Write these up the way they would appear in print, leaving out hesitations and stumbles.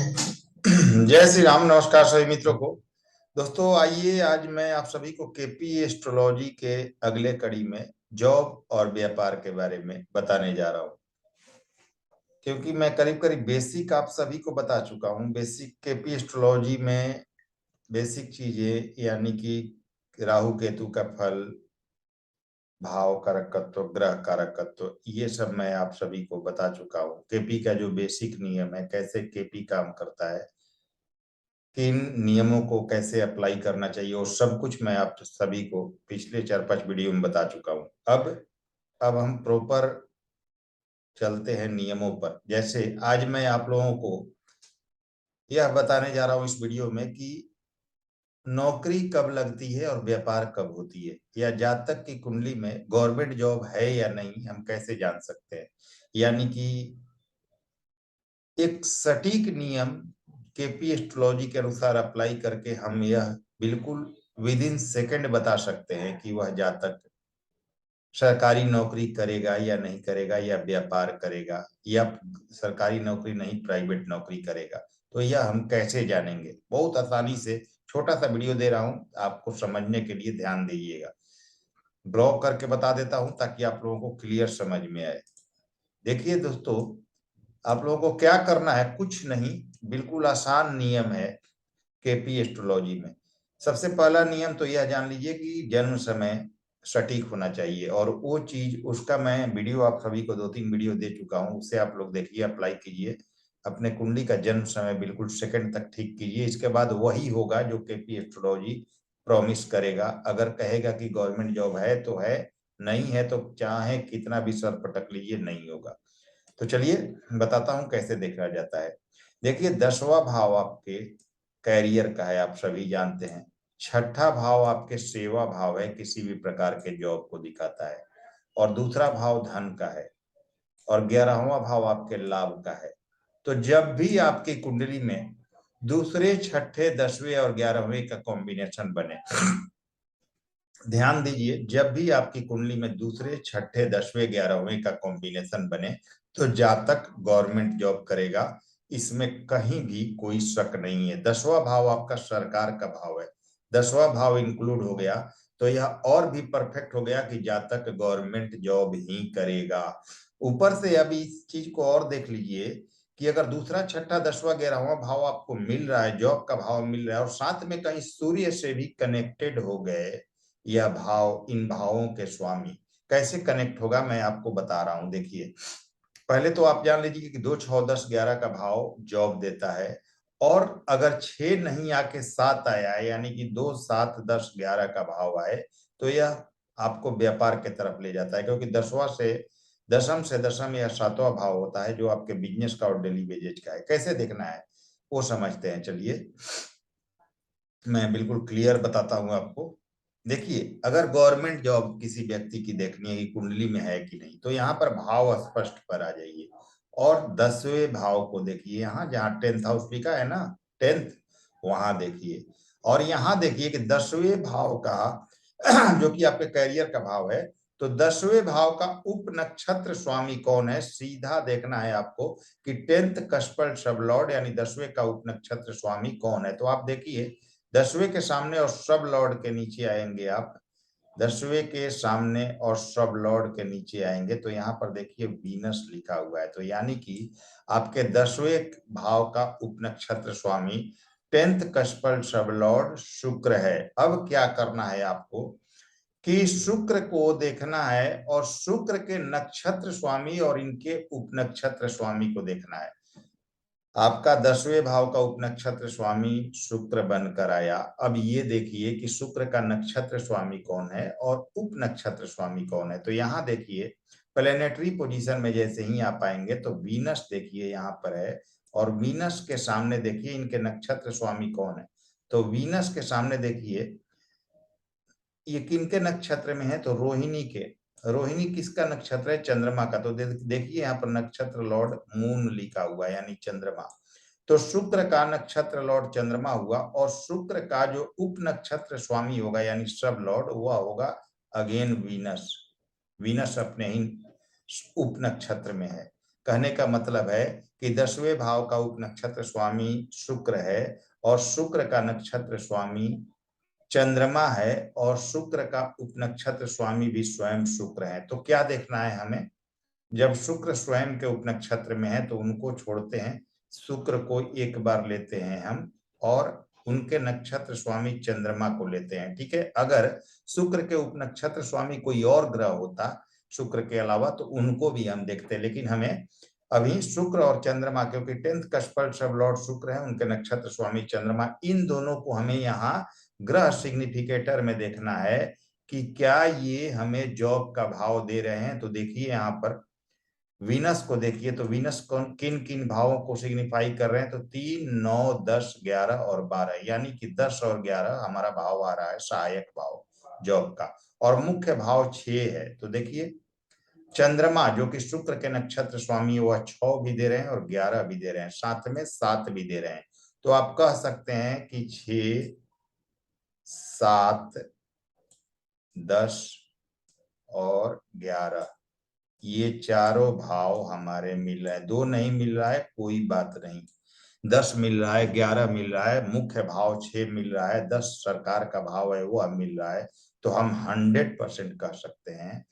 जय श्री राम। नमस्कार सभी मित्रों को। दोस्तों आइए आज मैं आप सभी को केपी एस्ट्रोलॉजी के अगले कड़ी में जॉब और व्यापार के बारे में बताने जा रहा हूं, क्योंकि मैं करीब करीब बेसिक आप सभी को बता चुका हूं। बेसिक केपी एस्ट्रोलॉजी में बेसिक चीजें यानी कि राहु केतु का फल, भाव कारकत्व, ग्रह कारकत्व, ये सब मैं आप सभी को बता चुका हूँ। केपी का जो बेसिक नियम है, कैसे केपी काम करता है, किन नियमों को कैसे अप्लाई करना चाहिए, और सब कुछ मैं आप सभी को पिछले 4-5 वीडियो में बता चुका हूं। अब हम प्रॉपर चलते हैं नियमों पर। जैसे आज मैं आप लोगों को यह बताने जा रहा हूं इस वीडियो में कि नौकरी कब लगती है और व्यापार कब होती है, या जातक की कुंडली में गवर्नमेंट जॉब है या नहीं हम कैसे जान सकते हैं। यानी कि एक सटीक नियम केपी एस्ट्रोलॉजी के अनुसार अप्लाई करके हम यह बिल्कुल विद इन सेकेंड बता सकते हैं कि वह जातक सरकारी नौकरी करेगा या नहीं करेगा, या व्यापार करेगा, या सरकारी नौकरी नहीं प्राइवेट नौकरी करेगा। तो यह हम कैसे जानेंगे? बहुत आसानी से छोटा सा वीडियो दे रहा हूं, आपको समझने के लिए ध्यान दीजिएगा। ड्रॉ करके बता देता हूं ताकि आप लोगों को क्लियर समझ में आए। देखिए दोस्तों, आप लोगों को क्या करना है, कुछ नहीं, बिल्कुल आसान नियम है केपी एस्ट्रोलॉजी में। सबसे पहला नियम तो यह जान लीजिए कि जन्म समय सटीक होना चाहिए, और वो चीज उसका मैं वीडियो आप सभी को 2-3 वीडियो दे चुका हूं, उससे आप लोग देखिए, अप्लाई कीजिए। अपने कुंडली का जन्म समय बिल्कुल सेकंड तक ठीक कीजिए। इसके बाद वही होगा जो केपी एस्ट्रोलॉजी प्रॉमिस करेगा। अगर कहेगा कि गवर्नमेंट जॉब है तो है, नहीं है तो चाहे कितना भी सर पटक लीजिए, नहीं होगा। तो चलिए बताता हूं कैसे देखा जाता है। देखिए 10वां भाव आपके कैरियर का है, आप सभी जानते हैं। 6ठा भाव आपके सेवा भाव है, किसी भी प्रकार के जॉब को दिखाता है। और दूसरा भाव धन का है। और 11वां भाव आपके लाभ का है। तो जब भी आपकी कुंडली में दूसरे, छठे, 10वें और 11वें का कॉम्बिनेशन बने, ध्यान दीजिए, जब भी आपकी कुंडली में दूसरे, छठे, 10वें, 11वें का कॉम्बिनेशन बने तो जातक गवर्नमेंट जॉब करेगा। इसमें कहीं भी कोई शक नहीं है। 10वां भाव आपका सरकार का भाव है, 10वां भाव इंक्लूड हो गया तो यह और भी परफेक्ट हो गया कि जातक गवर्नमेंट जॉब ही करेगा। ऊपर से अभी इस चीज को और देख लीजिए कि अगर दूसरा, छठा, 10वां, 11वां भाव आपको मिल रहा है, जॉब का भाव मिल रहा है, और साथ में कहीं सूर्य से भी कनेक्टेड हो गए, यह भाव, इन भावों के स्वामी कैसे कनेक्ट होगा मैं आपको बता रहा हूं। देखिए पहले तो आप जान लीजिए कि 2, 6, 10, 11 का भाव जॉब देता है। और अगर 6 नहीं आके 7 आया है, यानी कि 2, 7, 10, 11 का भाव आए, तो यह आपको व्यापार के तरफ ले जाता है, क्योंकि दसवां से दशम यह 7वां भाव होता है, जो आपके बिजनेस का और डेली वेजेज का है। कैसे देखना है वो समझते हैं। चलिए मैं बिल्कुल क्लियर बताता हूं आपको। देखिए अगर गवर्नमेंट जॉब किसी व्यक्ति की देखनी है कि कुंडली में है कि नहीं, तो यहाँ पर भाव स्पष्ट पर आ जाइए और 10वें भाव को देखिए। यहाँ जहाँ 10th हाउस लिखा है ना, 10th, वहां देखिए। और यहाँ देखिए कि 10वें भाव का जो कि आपके कैरियर का भाव है, तो 10वें भाव का उप नक्षत्र स्वामी कौन है, सीधा देखना है आपको कि 10th कस्पल सब लॉर्ड, यानी 10वें का उप नक्षत्र स्वामी कौन है। तो आप देखिए 10वें के सामने और सब लॉर्ड के नीचे आएंगे आप, 10वें के सामने और सब लॉर्ड के नीचे आएंगे तो यहाँ पर देखिए वीनस लिखा हुआ है। तो यानी कि आपके 10वें भाव का उप नक्षत्र स्वामी 10th कस्पल सब लॉर्ड शुक्र है। अब क्या करना है आपको कि शुक्र को देखना है, और शुक्र के नक्षत्र स्वामी और इनके उप नक्षत्र स्वामी को देखना है। आपका 10वें भाव का उपनक्षत्र स्वामी शुक्र बनकर आया। अब ये देखिए कि शुक्र का नक्षत्र स्वामी कौन है और उप नक्षत्र स्वामी कौन है। तो यहाँ देखिए प्लेनेटरी पोजीशन में जैसे ही आप आएंगे तो वीनस देखिए यहाँ पर है, और वीनस के सामने देखिए इनके नक्षत्र स्वामी कौन है। तो वीनस के सामने देखिए ये किनके नक्षत्र में है, तो रोहिणी के। रोहिणी किसका नक्षत्र है, चंद्रमा का। तो देखिए यहाँ पर नक्षत्र लॉर्ड मून लिखा हुआ है, यानी चंद्रमा। तो शुक्र का नक्षत्र लॉर्ड चंद्रमा हुआ, और शुक्र का जो उप नक्षत्र स्वामी होगा यानी सब लॉर्ड, वह होगा अगेन वीनस। वीनस अपने ही उप नक्षत्र में है। कहने का मतलब है कि 10वें भाव का उप नक्षत्र स्वामी शुक्र है और शुक्र का नक्षत्र स्वामी चंद्रमा है और शुक्र का उप नक्षत्र स्वामी भी स्वयं शुक्र है। तो क्या देखना है हमें, जब शुक्र स्वयं के उप नक्षत्र में है तो उनको छोड़ते हैं, शुक्र को एक बार लेते हैं हम और उनके नक्षत्र स्वामी चंद्रमा को लेते हैं। ठीक है, अगर शुक्र के उप नक्षत्र स्वामी कोई और ग्रह होता शुक्र के अलावा तो उनको भी हम देखते, लेकिन हमें अभी शुक्र और चंद्रमा, क्योंकि 10th कस्पल सब लॉर्ड शुक्र है, उनके नक्षत्र स्वामी चंद्रमा, इन दोनों को हमें यहाँ ग्रह सिग्निफिकेटर में देखना है कि क्या ये हमें जॉब का भाव दे रहे हैं। तो देखिए यहाँ पर वीनस को देखिए, तो वीनस किन किन भावों को सिग्निफाई कर रहे हैं, तो 3, 9, 10, 11 और 12, यानी कि 10 और 11 हमारा भाव आ रहा है सहायक भाव जॉब का, और मुख्य भाव 6 है। तो देखिए चंद्रमा जो कि शुक्र के नक्षत्र स्वामी है, वह 6 भी दे रहे हैं और 11 भी दे रहे हैं, साथ में 7 भी दे रहे हैं। तो आप कह सकते हैं कि 6, 7, 10 और 11 ये चारों भाव हमारे मिल रहे हैं। 2 नहीं मिल रहा है कोई बात नहीं, 10 मिल रहा है, 11 मिल रहा है, मुख्य भाव 6 मिल रहा है, 10 सरकार का भाव है वो मिल रहा है। तो हम 100% कह सकते हैं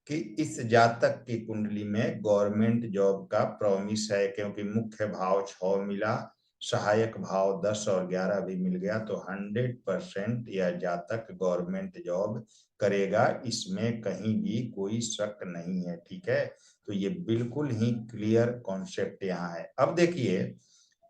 कि इस जातक की कुंडली में गवर्नमेंट जॉब का प्रॉमिस है, क्योंकि मुख्य भाव 6 मिला, सहायक भाव 10 और 11 भी मिल गया। तो 100% यह जातक गवर्नमेंट जॉब करेगा, इसमें कहीं भी कोई शक नहीं है। ठीक है, तो ये बिल्कुल ही क्लियर कॉन्सेप्ट यहाँ है। अब देखिए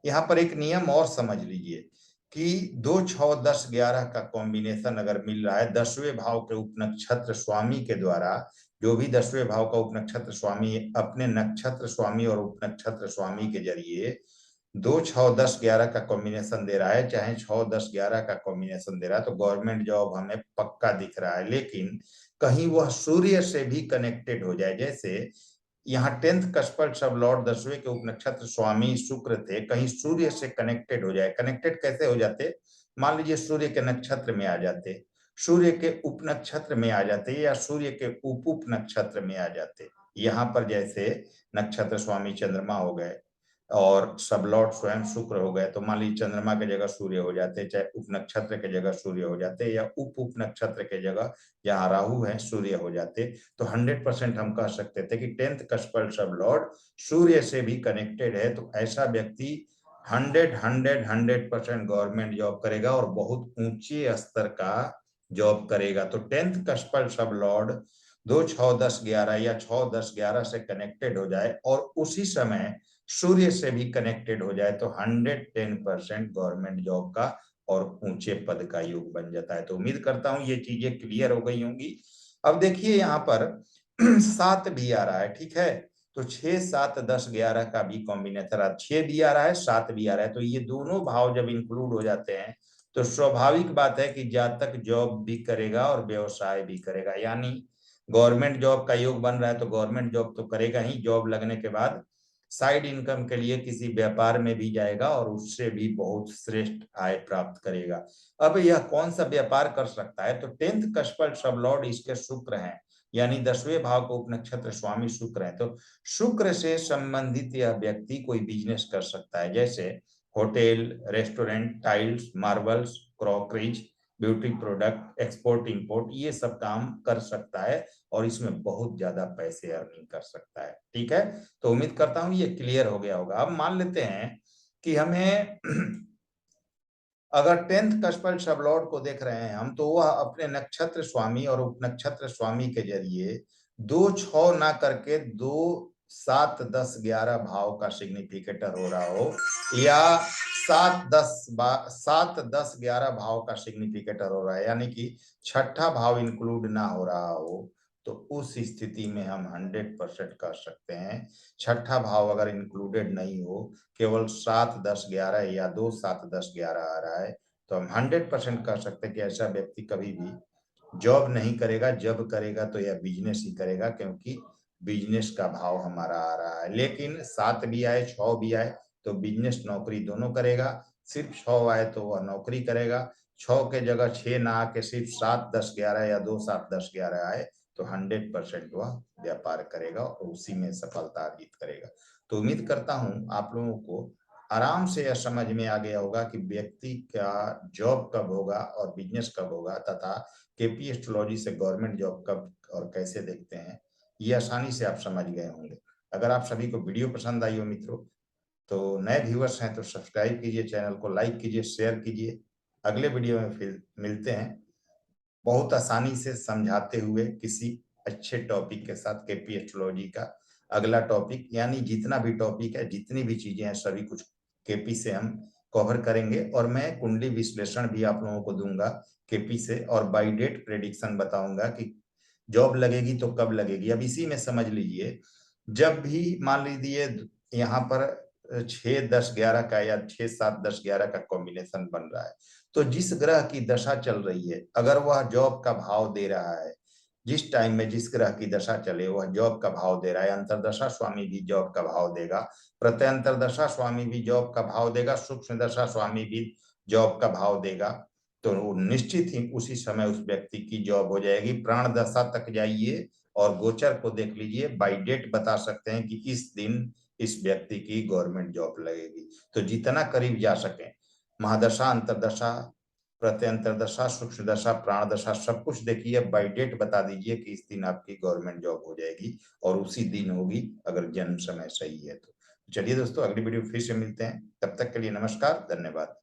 यहाँ पर एक नियम और समझ लीजिए कि 2, 6, 10, 11 का कॉम्बिनेशन अगर मिल रहा है 10वें भाव के उप नक्षत्र स्वामी के द्वारा, जो भी 10वें भाव का उप नक्षत्र स्वामी अपने नक्षत्र स्वामी और उप नक्षत्र स्वामी के जरिए 2, 6, 10, 11 का कॉम्बिनेशन दे रहा है, चाहे 6, 10, 11 का कॉम्बिनेशन दे रहा है, तो गवर्नमेंट जॉब हमें पक्का दिख रहा है। लेकिन कहीं वह सूर्य से भी कनेक्टेड हो जाए, जैसे यहाँ 10th कस्पल सब लॉर्ड 10वें के उप नक्षत्र स्वामी शुक्र थे, कहीं सूर्य से कनेक्टेड हो जाए। कनेक्टेड कैसे हो जाते, मान लीजिए सूर्य के नक्षत्र में आ जाते, सूर्य के उप नक्षत्र में आ जाते, या सूर्य के उप उप नक्षत्र में आ जाते। यहाँ पर जैसे नक्षत्र स्वामी चंद्रमा हो गए और सब लॉर्ड स्वयं शुक्र हो गए, तो मान लीजिए चंद्रमा के जगह सूर्य हो जाते, चाहे उप नक्षत्र के जगह सूर्य हो जाते, या उप उप नक्षत्र के जगह जहाँ राहु है सूर्य हो जाते। तो 100% हम कह सकते थे कि 10th कस्पल सब लॉर्ड सूर्य से भी कनेक्टेड है, तो ऐसा व्यक्ति 100% गवर्नमेंट जॉब करेगा और बहुत ऊंचे स्तर का जॉब करेगा। तो 10th कस्पल सब लॉर्ड 2, 6, 10, 11 या 6, 10, 11 से कनेक्टेड हो जाए और उसी समय सूर्य से भी कनेक्टेड हो जाए, तो 110% गवर्नमेंट जॉब का और ऊंचे पद का योग बन जाता है। तो उम्मीद करता हूं ये चीजें क्लियर हो गई होंगी। अब देखिए यहाँ पर 7 भी आ रहा है, ठीक है, तो 6, 7, 10, 11 का भी कॉम्बिनेशन 6 भी आ रहा है, 7 भी आ रहा है, तो ये दोनों भाव जब इंक्लूड हो जाते हैं तो स्वाभाविक बात है कि जातक जॉब भी करेगा और व्यवसाय भी करेगा। यानी गवर्नमेंट जॉब का योग बन रहा है तो गवर्नमेंट जॉब तो करेगा ही, जॉब लगने के बाद साइड इनकम के लिए किसी व्यापार में भी जाएगा और उससे भी बहुत श्रेष्ठ आय प्राप्त करेगा। अब यह कौन सा व्यापार कर सकता है, तो 10th कस्पल सब लॉर्ड इसके शुक्र हैं, यानी 10वें भाव को उप नक्षत्र स्वामी शुक्र है, तो शुक्र से संबंधित यह व्यक्ति कोई बिजनेस कर सकता है, जैसे hotel, restaurant, tiles, marbles, crockeries, beauty product, export import, ये सब काम कर सकता है और इसमें बहुत ज्यादा पैसे अर्निंग कर सकता है। ठीक है, तो उम्मीद करता हूं ये क्लियर हो गया होगा। अब मान लेते हैं कि हमें अगर 10th कस्पल सब लॉर्ड को देख रहे हैं हम, तो वह अपने नक्षत्र स्वामी और उप नक्षत्र स्वामी के जरिए 2, 6 ना करके 2, 7, 10, 11 भाव का सिग्निफिकेटर हो रहा हो, या 7, 10, 11 भाव का सिग्निफिकेटर हो रहा है, यानी कि छठा भाव इंक्लूड ना हो रहा हो, तो उस स्थिति में हम 100% कह सकते हैं छठा भाव अगर इंक्लूडेड नहीं हो, केवल 7, 10, 11 या 2, 7, 10, 11 आ रहा है, तो हम 100% कह सकते हैं कि ऐसा व्यक्ति कभी भी जॉब नहीं करेगा। जब करेगा तो यह बिजनेस ही करेगा, क्योंकि बिजनेस का भाव हमारा आ रहा है। लेकिन 7 भी आए, 6 भी आए, तो बिजनेस नौकरी दोनों करेगा। सिर्फ 6 आए तो वह नौकरी करेगा, 6 के जगह 6 ना आके सिर्फ 7, 10, 11 या 2, 7, 10, 11 आए, तो 100% वह व्यापार करेगा और उसी में सफलता अर्जित करेगा। तो उम्मीद करता हूं आप लोगों को आराम से यह समझ में आ गया होगा कि व्यक्ति का जॉब कब होगा और बिजनेस कब होगा, तथा केपी एस्ट्रोलॉजी से गवर्नमेंट जॉब कब और कैसे देखते हैं, ये आसानी से आप समझ गए होंगे। अगर आप सभी को वीडियो पसंद आई हो मित्रों, तो नए व्यूअर्स हैं तो सब्सक्राइब कीजिए, चैनल को लाइक कीजिए, शेयर कीजिए। अगले वीडियो में फिर मिलते हैं बहुत आसानी से समझाते हुए किसी अच्छे टॉपिक के साथ। केपी एस्ट्रोलॉजी का अगला टॉपिक, यानी जितना भी टॉपिक है, जितनी भी चीजें हैं, सभी कुछ केपी से हम कवर करेंगे। और मैं कुंडली विश्लेषण भी आप लोगों को दूंगा केपी से, और बाय डेट प्रेडिक्शन बताऊंगा कि जॉब लगेगी तो कब लगेगी। अब इसी में समझ लीजिए, जब भी मान लीजिए यहाँ पर 6-10-11 का या 6-7-10-11 का कॉम्बिनेशन बन रहा है, तो जिस ग्रह की दशा चल रही है, अगर वह जॉब का भाव दे रहा है, जिस टाइम में जिस ग्रह की दशा चले वह जॉब का भाव दे रहा है, अंतरदशा स्वामी भी जॉब का भाव देगा, प्रत्यंतर दशा स्वामी भी जॉब का भाव देगा, सूक्ष्म दशा स्वामी भी जॉब का भाव देगा, तो निश्चित ही उसी समय उस व्यक्ति की जॉब हो जाएगी। प्राण दशा तक जाइए और गोचर को देख लीजिए, बाई डेट बता सकते हैं कि इस दिन इस व्यक्ति की गवर्नमेंट जॉब लगेगी। तो जितना करीब जा सके, महादशा, अंतरदशा, प्रत्यंतर दशा, सूक्ष्म दशा, प्राण दशा, सब कुछ देखिए, बाई डेट बता दीजिए कि इस दिन आपकी गवर्नमेंट जॉब हो जाएगी, और उसी दिन होगी अगर जन्म समय सही है तो। चलिए दोस्तों, अगली वीडियो फिर से मिलते हैं, तब तक के लिए नमस्कार, धन्यवाद।